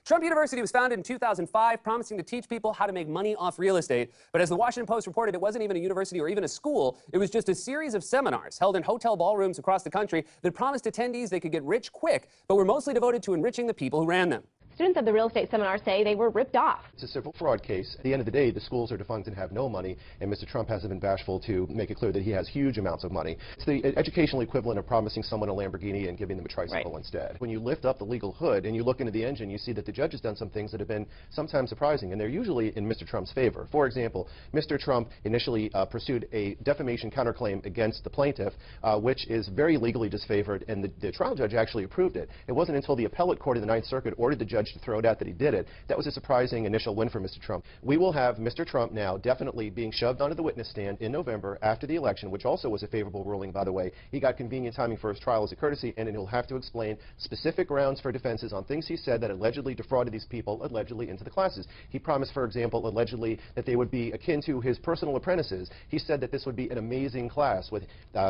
Trump University was founded in 2005, promising to teach people how to make money off real estate. But as the Washington Post reported, it wasn't even a university or even a school. It was just a series of seminars held in hotel ballrooms across the country that promised attendees they could get rich quick, but were mostly devoted to enriching the people who ran them. Students of the real estate seminar say they were ripped off. It's a civil fraud case. At the end of the day, the schools are defunct and have no money, and Mr. Trump hasn't been bashful to make it clear that he has huge amounts of money. It's the educational equivalent of promising someone a Lamborghini and giving them a tricycle instead. When you lift up the legal hood and you look into the engine, you see that the judge has done some things that have been sometimes surprising, and they're usually in Mr. Trump's favor. For example, Mr. Trump initially pursued a defamation counterclaim against the plaintiff, which is very legally disfavored, and the trial judge actually approved it. It wasn't until the appellate court in the Ninth Circuit ordered the judge to throw it out that he did it. That was a surprising initial win for Mr. Trump. We will have Mr. Trump now definitely being shoved onto the witness stand in November after the election, which also was a favorable ruling, by the way. He got convenient timing for his trial as a courtesy, and he'll have to explain specific grounds for defenses on things he said that allegedly defrauded these people, allegedly into the classes. He promised, for example, allegedly that they would be akin to his personal apprentices. He said that this would be an amazing class with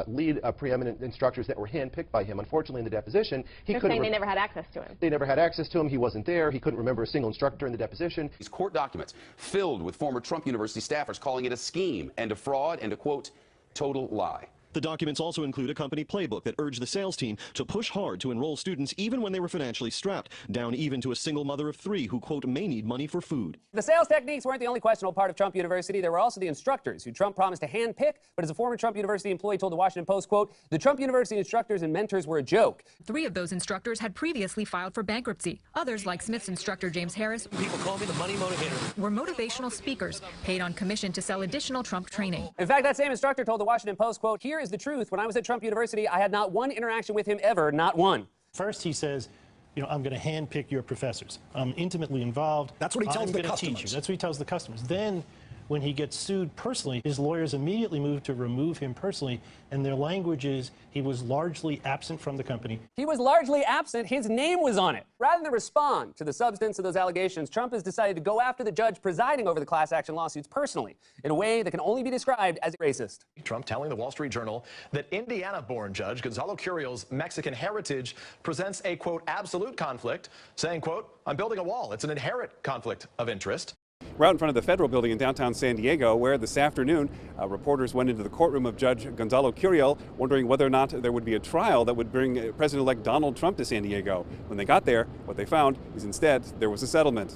lead preeminent instructors that were handpicked by him. Unfortunately, in the deposition, They're saying they never had access to him. They never had access to him. He wasn't there. He couldn't remember a single instructor during the deposition. These court documents filled with former Trump University staffers calling it a scheme and a fraud and a, quote, total lie. The documents also include a company playbook that urged the sales team to push hard to enroll students even when they were financially strapped, down even to a single mother of 3 who, quote, may need money for food. The sales techniques weren't the only questionable part of Trump University. There were also the instructors, who Trump promised to handpick, but as a former Trump University employee told the Washington Post, quote, the Trump University instructors and mentors were a joke. 3 of those instructors had previously filed for bankruptcy. Others, like Smith's instructor James Harris, people call me the money motivator, were motivational speakers paid on commission to sell additional Trump training. In fact, that same instructor told the Washington Post, quote, here is the truth. When I was at Trump University, I had not one interaction with him ever, not one. First, he says, you know, I'm going to handpick your professors. I'm intimately involved. That's what he tells the customers. Teach you. That's what he tells the customers. Then, when he gets sued personally, his lawyers immediately move to remove him personally, and their language is he was largely absent from the company. He was largely absent. His name was on it. Rather than respond to the substance of those allegations, Trump has decided to go after the judge presiding over the class action lawsuits personally, in a way that can only be described as racist. Trump telling the Wall Street Journal that Indiana-born judge Gonzalo Curiel's Mexican heritage presents a, quote, absolute conflict, saying, quote, I'm building a wall. It's an inherent conflict of interest. We're out in front of the federal building in downtown San Diego, where this afternoon reporters went into the courtroom of Judge Gonzalo Curiel, wondering whether or not there would be a trial that would bring President-elect Donald Trump to San Diego. When they got there, what they found is instead there was a settlement.